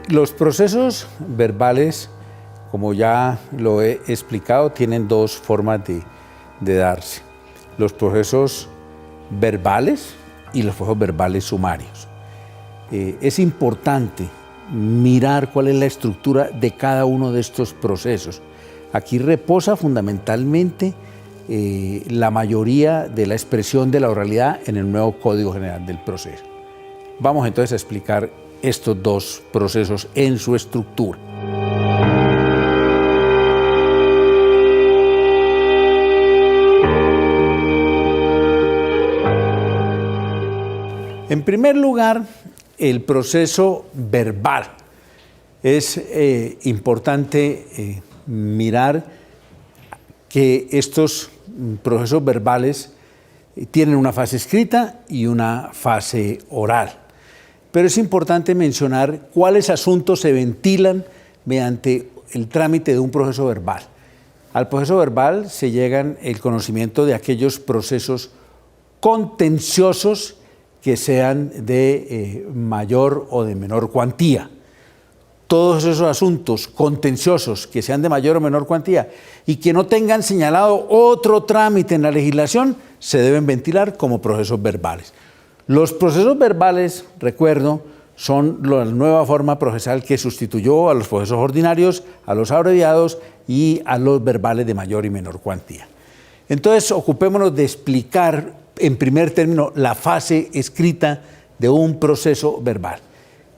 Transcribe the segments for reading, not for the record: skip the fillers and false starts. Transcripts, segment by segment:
Los procesos verbales, como ya lo he explicado, tienen dos formas de darse. Los procesos verbales y los procesos verbales sumarios. Es importante mirar cuál es la estructura de cada uno de estos procesos. Aquí reposa fundamentalmente la mayoría de la expresión de la oralidad en el nuevo Código General del Proceso. Vamos entonces a explicar estos dos procesos en su estructura. En primer lugar, el proceso verbal. Es importante mirar que estos procesos verbales tienen una fase escrita y una fase oral. Pero es importante mencionar cuáles asuntos se ventilan mediante el trámite de un proceso verbal. Al proceso verbal se llega el conocimiento de aquellos procesos contenciosos que sean de mayor o de menor cuantía. Todos esos asuntos contenciosos que sean de mayor o menor cuantía y que no tengan señalado otro trámite en la legislación se deben ventilar como procesos verbales. Los procesos verbales, recuerdo, son la nueva forma procesal que sustituyó a los procesos ordinarios, a los abreviados y a los verbales de mayor y menor cuantía. Entonces, ocupémonos de explicar en primer término la fase escrita de un proceso verbal.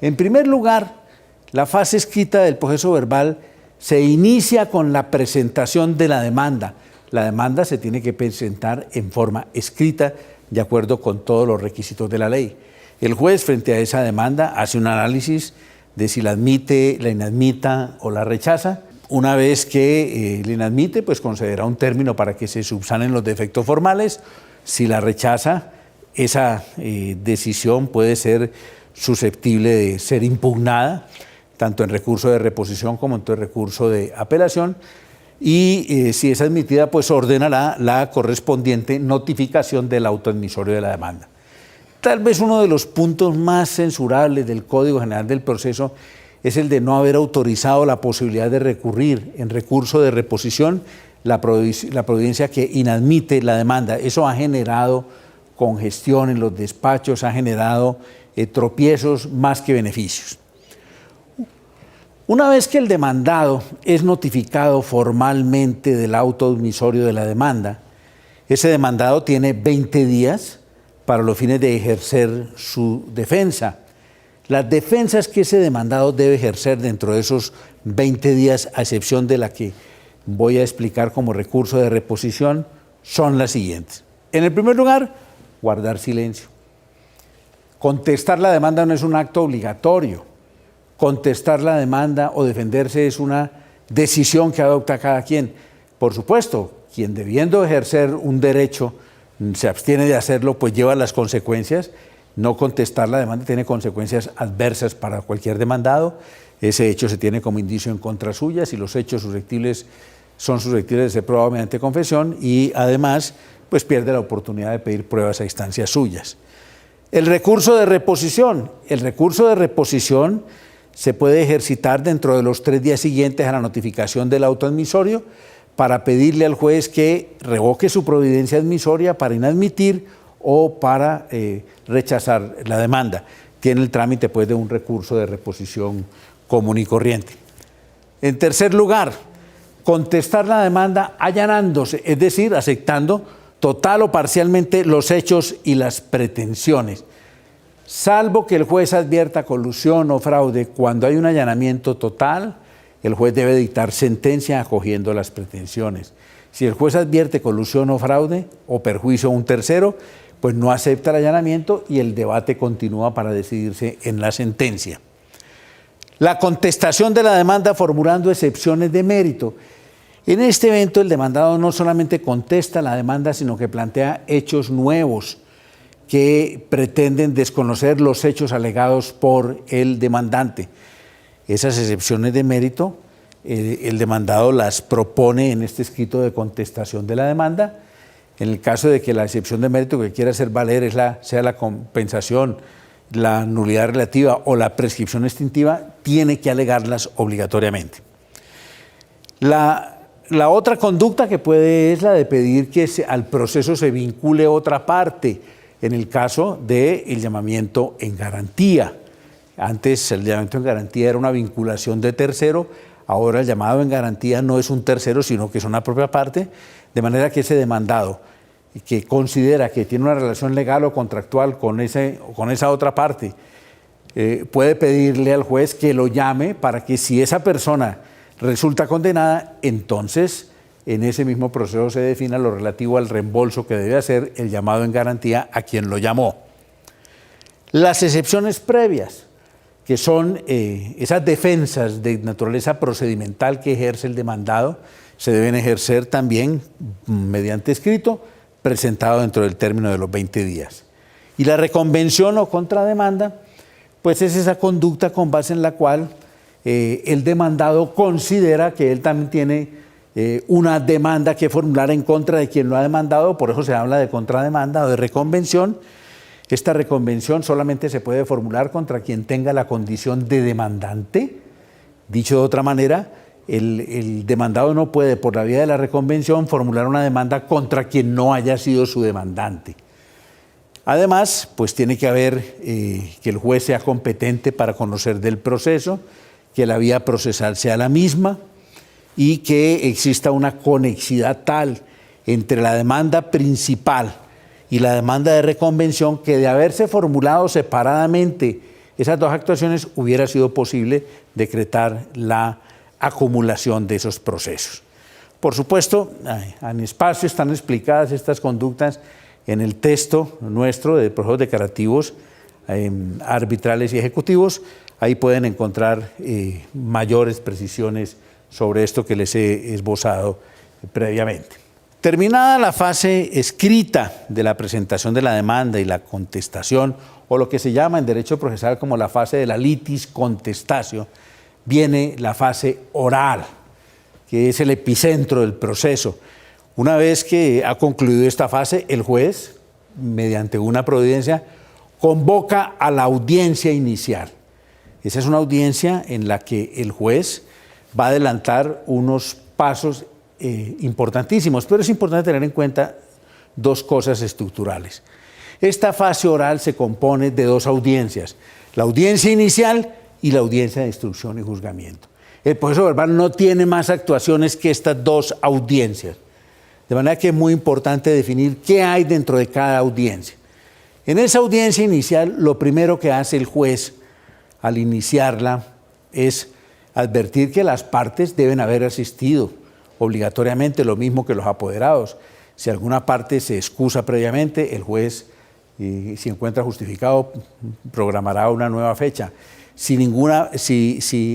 En primer lugar, la fase escrita del proceso verbal se inicia con la presentación de la demanda. La demanda se tiene que presentar en forma escrita de acuerdo con todos los requisitos de la ley. El juez, frente a esa demanda, hace un análisis de si la admite, la inadmita o la rechaza. Una vez que la inadmite, pues concederá un término para que se subsanen los defectos formales. Si la rechaza, esa decisión puede ser susceptible de ser impugnada, tanto en recurso de reposición como en recurso de apelación. Y si es admitida, pues ordenará la correspondiente notificación del auto admisorio de la demanda. Tal vez uno de los puntos más censurables del Código General del Proceso es el de no haber autorizado la posibilidad de recurrir en recurso de reposición la providencia que inadmite la demanda. Eso ha generado congestión en los despachos, ha generado tropiezos más que beneficios. Una vez que el demandado es notificado formalmente del auto admisorio de la demanda, ese demandado tiene 20 días para los fines de ejercer su defensa. Las defensas que ese demandado debe ejercer dentro de esos 20 días, a excepción de la que voy a explicar como recurso de reposición, son las siguientes. En el primer lugar, guardar silencio. Contestar la demanda no es un acto obligatorio. Contestar la demanda o defenderse es una decisión que adopta cada quien. Por supuesto, quien debiendo ejercer un derecho se abstiene de hacerlo, pues lleva las consecuencias. No contestar la demanda tiene consecuencias adversas para cualquier demandado. Ese hecho se tiene como indicio en contra suya si los hechos son susceptibles de ser probados mediante confesión y además pues pierde la oportunidad de pedir pruebas a instancias suyas. El recurso de reposición. El recurso de reposición se puede ejercitar dentro de los 3 días siguientes a la notificación del auto admisorio para pedirle al juez que revoque su providencia admisoria para inadmitir o para rechazar la demanda. Tiene el trámite pues de un recurso de reposición común y corriente. En tercer lugar, contestar la demanda allanándose, es decir, aceptando total o parcialmente los hechos y las pretensiones. Salvo que el juez advierta colusión o fraude, cuando hay un allanamiento total, el juez debe dictar sentencia acogiendo las pretensiones. Si el juez advierte colusión o fraude o perjuicio a un tercero, pues no acepta el allanamiento y el debate continúa para decidirse en la sentencia. La contestación de la demanda formulando excepciones de mérito. En este evento el demandado no solamente contesta la demanda, sino que plantea hechos nuevos que pretenden desconocer los hechos alegados por el demandante. Esas excepciones de mérito, el demandado las propone en este escrito de contestación de la demanda. En el caso de que la excepción de mérito que quiera hacer valer sea la compensación, la nulidad relativa o la prescripción extintiva, tiene que alegarlas obligatoriamente. La otra conducta que puede es la de pedir que al proceso se vincule otra parte, en el caso del llamamiento en garantía. Antes el llamamiento en garantía era una vinculación de tercero, ahora el llamado en garantía no es un tercero, sino que es una propia parte, de manera que ese demandado que considera que tiene una relación legal o contractual con esa otra parte, puede pedirle al juez que lo llame para que si esa persona resulta condenada, entonces en ese mismo proceso se defina lo relativo al reembolso que debe hacer el llamado en garantía a quien lo llamó. Las excepciones previas, que son esas defensas de naturaleza procedimental que ejerce el demandado, se deben ejercer también mediante escrito, presentado dentro del término de los 20 días. Y la reconvención o contrademanda, pues es esa conducta con base en la cual el demandado considera que él también tiene una demanda que formular en contra de quien lo ha demandado, por eso se habla de contrademanda o de reconvención. Esta reconvención solamente se puede formular contra quien tenga la condición de demandante. Dicho de otra manera, el demandado no puede, por la vía de la reconvención, formular una demanda contra quien no haya sido su demandante. Además, pues tiene que haber que el juez sea competente para conocer del proceso, que la vía procesal sea la misma y que exista una conexidad tal entre la demanda principal y la demanda de reconvención que de haberse formulado separadamente esas dos actuaciones hubiera sido posible decretar la acumulación de esos procesos. Por supuesto, en espacio están explicadas estas conductas en el texto nuestro de procesos declarativos arbitrales y ejecutivos. Ahí pueden encontrar mayores precisiones sobre esto que les he esbozado previamente. Terminada la fase escrita de la presentación de la demanda y la contestación, o lo que se llama en derecho procesal como la fase de la litis contestatio, viene la fase oral, que es el epicentro del proceso. Una vez que ha concluido esta fase, el juez, mediante una providencia, convoca a la audiencia inicial. Esa es una audiencia en la que el juez va a adelantar unos pasos importantísimos, pero es importante tener en cuenta dos cosas estructurales. Esta fase oral se compone de dos audiencias, la audiencia inicial y la audiencia de instrucción y juzgamiento. El proceso verbal no tiene más actuaciones que estas dos audiencias, de manera que es muy importante definir qué hay dentro de cada audiencia. En esa audiencia inicial, lo primero que hace el juez al iniciarla es advertir que las partes deben haber asistido obligatoriamente, lo mismo que los apoderados. Si alguna parte se excusa previamente, el juez, si encuentra justificado, programará una nueva fecha. Si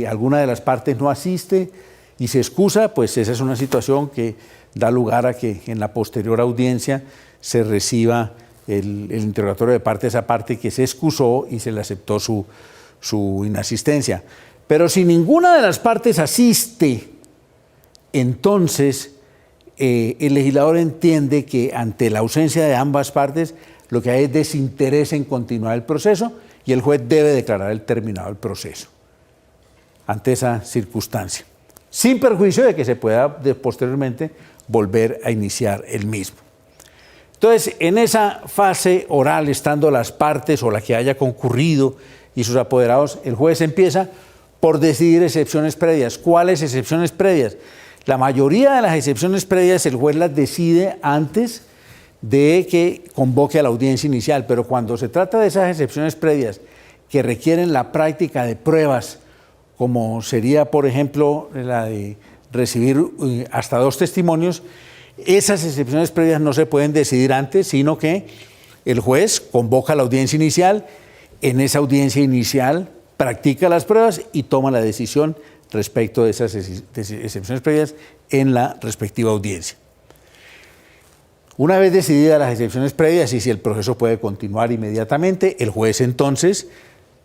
alguna de las partes no asiste y se excusa, pues esa es una situación que da lugar a que en la posterior audiencia se reciba el interrogatorio de parte de esa parte que se excusó y se le aceptó su inasistencia. Pero si ninguna de las partes asiste, entonces el legislador entiende que ante la ausencia de ambas partes lo que hay es desinterés en continuar el proceso y el juez debe declarar el terminado el proceso ante esa circunstancia, sin perjuicio de que se pueda posteriormente volver a iniciar el mismo. Entonces, en esa fase oral, estando las partes o la que haya concurrido y sus apoderados, el juez empieza por decidir excepciones previas. ¿Cuáles excepciones previas? La mayoría de las excepciones previas el juez las decide antes de que convoque a la audiencia inicial, pero cuando se trata de esas excepciones previas que requieren la práctica de pruebas, como sería, por ejemplo, la de recibir hasta 2 testimonios, esas excepciones previas no se pueden decidir antes, sino que el juez convoca a la audiencia inicial, en esa audiencia inicial practica las pruebas y toma la decisión respecto de esas excepciones previas en la respectiva audiencia. Una vez decididas las excepciones previas y si el proceso puede continuar inmediatamente, el juez entonces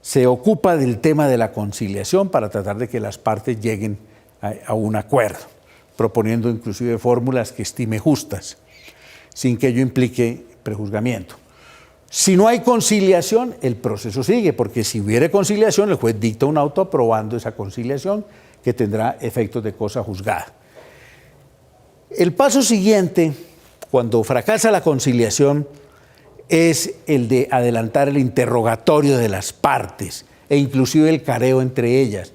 se ocupa del tema de la conciliación para tratar de que las partes lleguen a un acuerdo, proponiendo inclusive fórmulas que estime justas, sin que ello implique prejuzgamiento. Si no hay conciliación, el proceso sigue, porque si hubiera conciliación, el juez dicta un auto aprobando esa conciliación que tendrá efectos de cosa juzgada. El paso siguiente, cuando fracasa la conciliación, es el de adelantar el interrogatorio de las partes e inclusive el careo entre ellas.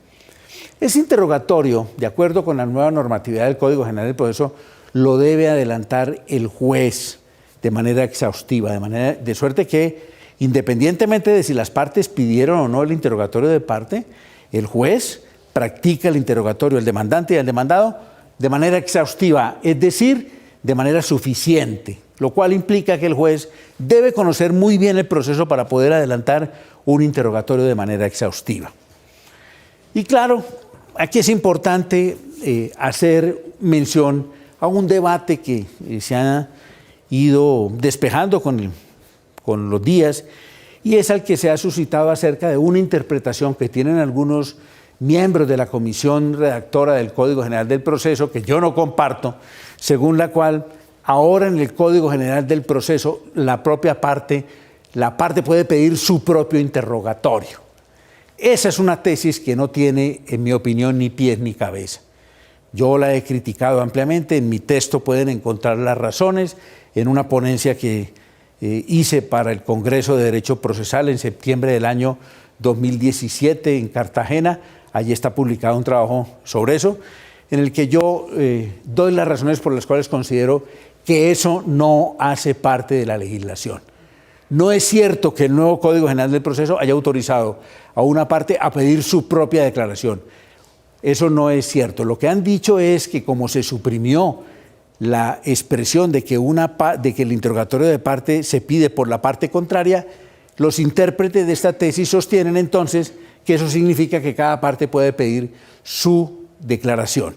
Ese interrogatorio, de acuerdo con la nueva normatividad del Código General del Proceso, lo debe adelantar el juez de manera exhaustiva, de suerte que, independientemente de si las partes pidieron o no el interrogatorio de parte, el juez practica el interrogatorio, el demandante y el demandado, de manera exhaustiva, es decir, de manera suficiente, lo cual implica que el juez debe conocer muy bien el proceso para poder adelantar un interrogatorio de manera exhaustiva. Y claro, aquí es importante hacer mención a un debate que se ha ido despejando con los días, y es al que se ha suscitado acerca de una interpretación que tienen algunos miembros de la comisión redactora del Código General del Proceso, que yo no comparto, según la cual ahora en el Código General del Proceso la parte puede pedir su propio interrogatorio. Esa es una tesis que no tiene, en mi opinión, ni pies ni cabeza. Yo la he criticado ampliamente, en mi texto pueden encontrar las razones, en una ponencia que hice para el Congreso de Derecho Procesal en septiembre del año 2017 en Cartagena. Allí está publicado un trabajo sobre eso, en el que yo doy las razones por las cuales considero que eso no hace parte de la legislación. No es cierto que el nuevo Código General del Proceso haya autorizado a una parte a pedir su propia declaración. Eso no es cierto. Lo que han dicho es que como se suprimió la expresión de que el interrogatorio de parte se pide por la parte contraria, los intérpretes de esta tesis sostienen entonces que eso significa que cada parte puede pedir su declaración.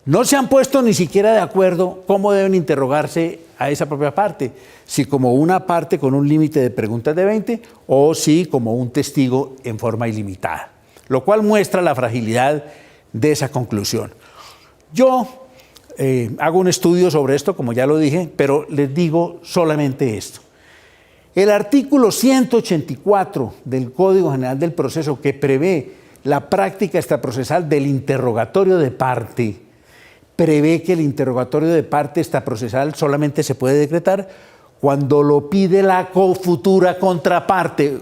No se han puesto ni siquiera de acuerdo cómo deben interrogarse a esa propia parte, si como una parte con un límite de preguntas de 20 o si como un testigo en forma ilimitada, lo cual muestra la fragilidad de esa conclusión. Yo hago un estudio sobre esto, como ya lo dije, pero les digo solamente esto. El artículo 184 del Código General del Proceso, que prevé la práctica extraprocesal del interrogatorio de parte, prevé que el interrogatorio de parte extraprocesal solamente se puede decretar cuando lo pide la futura contraparte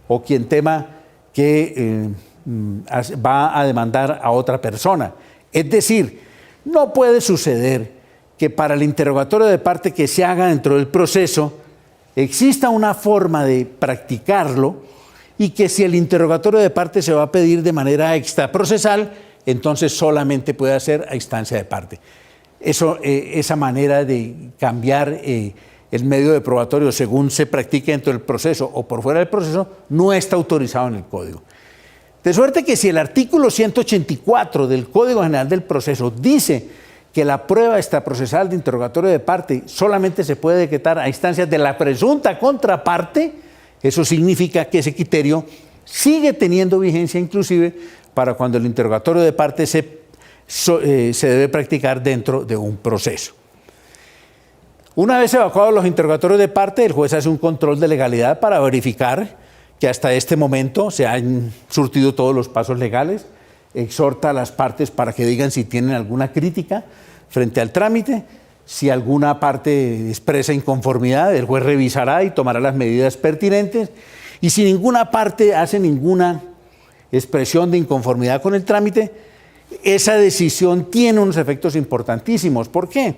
o quien tema que va a demandar a otra persona. Es decir, no puede suceder que para el interrogatorio de parte que se haga dentro del proceso exista una forma de practicarlo y que si el interrogatorio de parte se va a pedir de manera extraprocesal, entonces solamente puede hacer a instancia de parte. Esa manera de cambiar el medio de probatorio según se practique dentro del proceso o por fuera del proceso no está autorizado en el Código. De suerte que si el artículo 184 del Código General del Proceso dice que la prueba extraprocesal de interrogatorio de parte solamente se puede decretar a instancias de la presunta contraparte, eso significa que ese criterio sigue teniendo vigencia inclusive para cuando el interrogatorio de parte se debe practicar dentro de un proceso. Una vez evacuados los interrogatorios de parte, el juez hace un control de legalidad para verificar que hasta este momento se han surtido todos los pasos legales, exhorta a las partes para que digan si tienen alguna crítica frente al trámite, si alguna parte expresa inconformidad, el juez revisará y tomará las medidas pertinentes, y si ninguna parte hace ninguna expresión de inconformidad con el trámite, esa decisión tiene unos efectos importantísimos. ¿Por qué?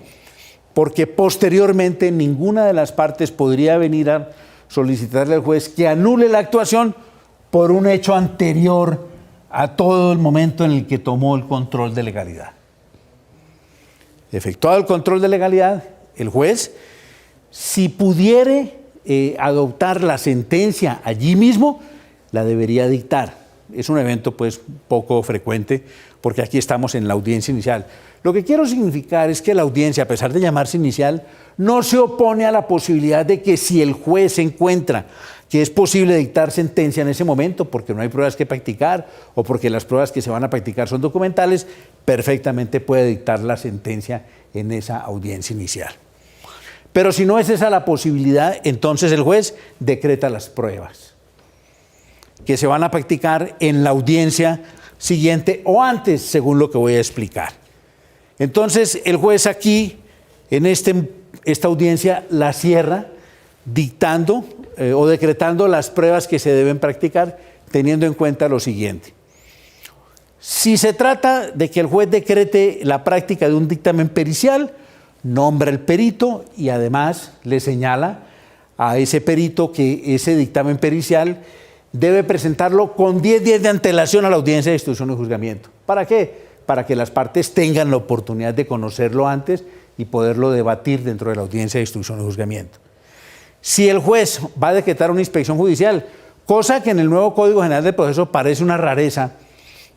Porque posteriormente ninguna de las partes podría venir a solicitarle al juez que anule la actuación por un hecho anterior a todo el momento en el que tomó el control de legalidad. Efectuado el control de legalidad, el juez, si pudiere adoptar la sentencia allí mismo, la debería dictar. Es un evento pues poco frecuente porque aquí estamos en la audiencia inicial. Lo que quiero significar es que la audiencia, a pesar de llamarse inicial, no se opone a la posibilidad de que si el juez encuentra que es posible dictar sentencia en ese momento porque no hay pruebas que practicar o porque las pruebas que se van a practicar son documentales, perfectamente puede dictar la sentencia en esa audiencia inicial. Pero si no es esa la posibilidad, entonces el juez decreta las pruebas que se van a practicar en la audiencia siguiente o antes, según lo que voy a explicar. Entonces el juez aquí, en esta audiencia, la cierra dictando o decretando las pruebas que se deben practicar, teniendo en cuenta lo siguiente. Si se trata de que el juez decrete la práctica de un dictamen pericial, nombra el perito y además le señala a ese perito que ese dictamen pericial debe presentarlo con 10 días de antelación a la audiencia de instrucción y juzgamiento. ¿Para qué? Para que las partes tengan la oportunidad de conocerlo antes y poderlo debatir dentro de la audiencia de instrucción y juzgamiento. Si el juez va a decretar una inspección judicial, cosa que en el nuevo Código General del Proceso parece una rareza,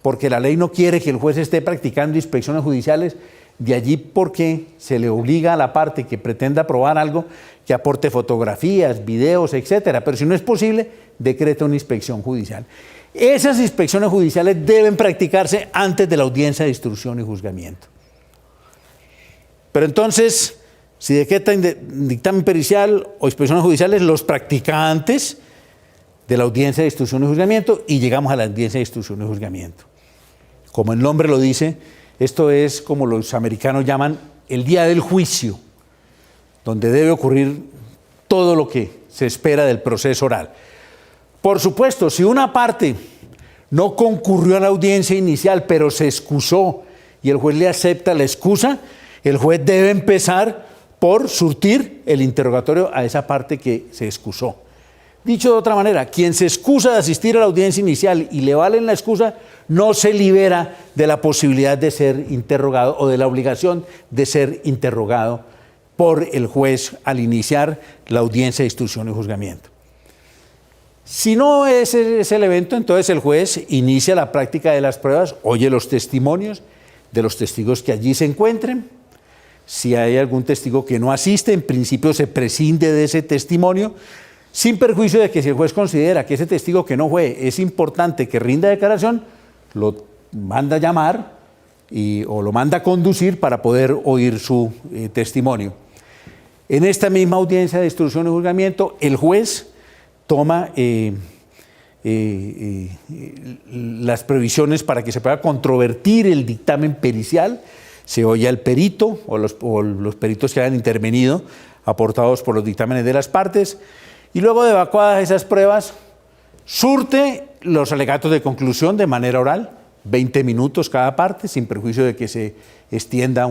porque la ley no quiere que el juez esté practicando inspecciones judiciales, de allí porque se le obliga a la parte que pretenda probar algo que aporte fotografías, videos, etcétera. Pero si no es posible, decreta una inspección judicial. Esas inspecciones judiciales deben practicarse antes de la audiencia de instrucción y juzgamiento. Pero entonces, si decreta dictamen pericial o inspecciones judiciales, los practica antes de la audiencia de instrucción y juzgamiento y llegamos a la audiencia de instrucción y juzgamiento. Como el nombre lo dice, esto es como los americanos llaman el día del juicio, donde debe ocurrir todo lo que se espera del proceso oral. Por supuesto, si una parte no concurrió a la audiencia inicial, pero se excusó y el juez le acepta la excusa, el juez debe empezar por surtir el interrogatorio a esa parte que se excusó. Dicho de otra manera, quien se excusa de asistir a la audiencia inicial y le valen la excusa, no se libera de la posibilidad de ser interrogado o de la obligación de ser interrogado por el juez al iniciar la audiencia de instrucción y juzgamiento. Si no es el evento, entonces el juez inicia la práctica de las pruebas, oye los testimonios de los testigos que allí se encuentren. Si hay algún testigo que no asiste, en principio se prescinde de ese testimonio, sin perjuicio de que si el juez considera que ese testigo que no fue es importante que rinda declaración, lo manda a llamar o lo manda a conducir para poder oír su testimonio. En esta misma audiencia de instrucción y juzgamiento, el juez toma las previsiones para que se pueda controvertir el dictamen pericial, se oye al perito o los peritos que hayan intervenido, aportados por los dictámenes de las partes, y luego de evacuadas esas pruebas, surte los alegatos de conclusión de manera oral, 20 minutos cada parte, sin perjuicio de que se extienda a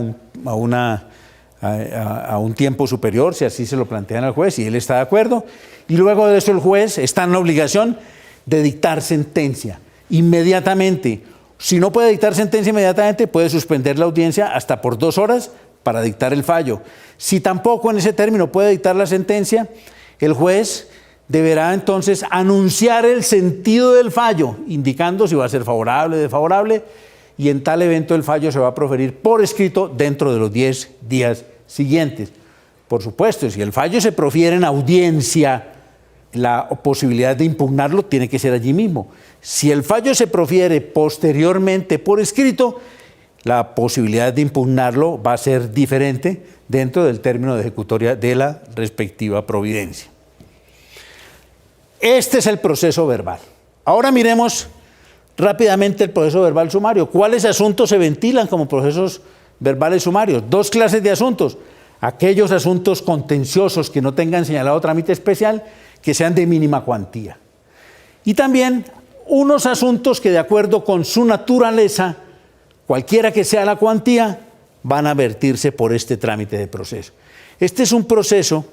un tiempo superior, si así se lo plantean al juez y él está de acuerdo. Y luego de eso el juez está en la obligación de dictar sentencia inmediatamente. Si no puede dictar sentencia inmediatamente, puede suspender la audiencia hasta por 2 horas para dictar el fallo. Si tampoco en ese término puede dictar la sentencia, el juez deberá entonces anunciar el sentido del fallo, indicando si va a ser favorable o desfavorable, y en tal evento el fallo se va a proferir por escrito dentro de los 10 días siguientes. Por supuesto, si el fallo se profiere en audiencia, la posibilidad de impugnarlo tiene que ser allí mismo. Si el fallo se profiere posteriormente por escrito, la posibilidad de impugnarlo va a ser diferente dentro del término de ejecutoria de la respectiva providencia. Este es el proceso verbal. Ahora miremos rápidamente el proceso verbal sumario. ¿Cuáles asuntos se ventilan como procesos verbales sumarios? 2 clases de asuntos. Aquellos asuntos contenciosos que no tengan señalado trámite especial, que sean de mínima cuantía. Y también unos asuntos que de acuerdo con su naturaleza, cualquiera que sea la cuantía, van a vertirse por este trámite de proceso. Este es un proceso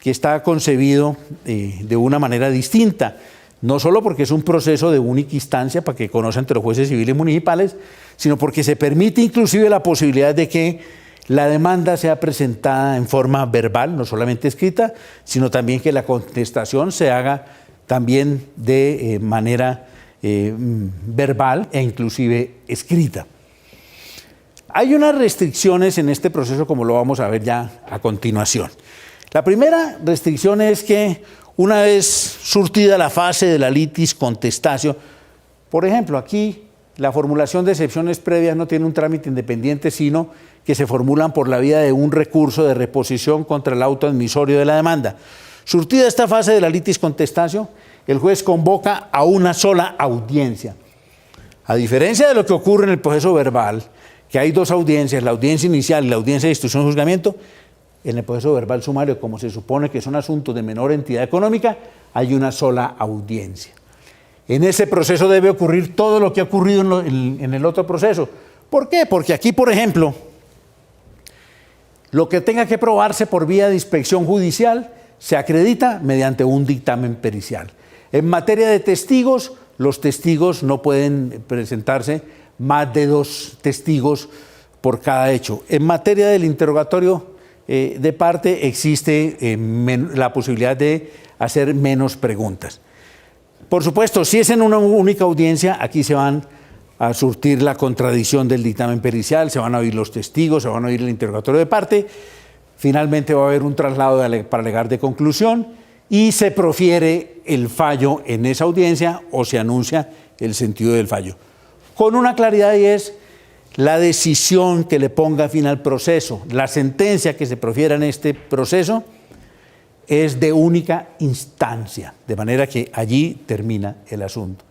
que está concebido de una manera distinta, no solo porque es un proceso de única instancia para que conozcan entre los jueces civiles y municipales, sino porque se permite inclusive la posibilidad de que la demanda sea presentada en forma verbal, no solamente escrita, sino también que la contestación se haga también de manera verbal e inclusive escrita. Hay unas restricciones en este proceso, como lo vamos a ver ya a continuación. La primera restricción es que una vez surtida la fase de la litis contestatio, por ejemplo, aquí la formulación de excepciones previas no tiene un trámite independiente, sino que se formulan por la vía de un recurso de reposición contra el auto admisorio de la demanda. Surtida esta fase de la litis contestatio, el juez convoca a una sola audiencia. A diferencia de lo que ocurre en el proceso verbal, que hay dos audiencias, la audiencia inicial y la audiencia de instrucción y juzgamiento, en el proceso verbal sumario, como se supone que son asuntos de menor entidad económica, hay una sola audiencia. En ese proceso debe ocurrir todo lo que ha ocurrido en el otro proceso. ¿Por qué? Porque aquí, por ejemplo, lo que tenga que probarse por vía de inspección judicial se acredita mediante un dictamen pericial. En materia de testigos, los testigos no pueden presentarse más de 2 testigos por cada hecho. En materia del interrogatorio de parte existe la posibilidad de hacer menos preguntas. Por supuesto, si es en una única audiencia, aquí se van a surtir la contradicción del dictamen pericial, se van a oír los testigos, se van a oír el interrogatorio de parte, finalmente va a haber un traslado para alegar de conclusión y se profiere el fallo en esa audiencia o se anuncia el sentido del fallo. Con una claridad, y es la decisión que le ponga fin al proceso, la sentencia que se profiera en este proceso es de única instancia, de manera que allí termina el asunto.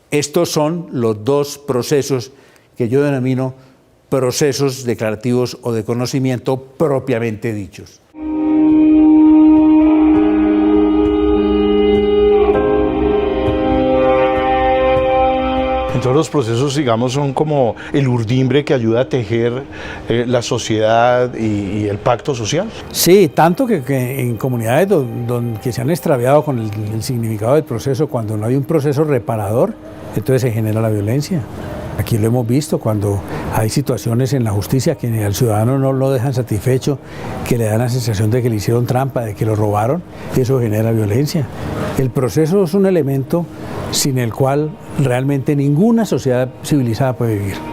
Estos son los 2 procesos que yo denomino procesos declarativos o de conocimiento propiamente dichos. Entonces los procesos, digamos, son como el urdimbre que ayuda a tejer la sociedad y el pacto social. Sí, tanto que en comunidades que se han extraviado con el significado del proceso, cuando no hay un proceso reparador, entonces se genera la violencia. Aquí lo hemos visto cuando hay situaciones en la justicia que al ciudadano no lo dejan satisfecho, que le dan la sensación de que le hicieron trampa, de que lo robaron, y eso genera violencia. El proceso es un elemento sin el cual realmente ninguna sociedad civilizada puede vivir.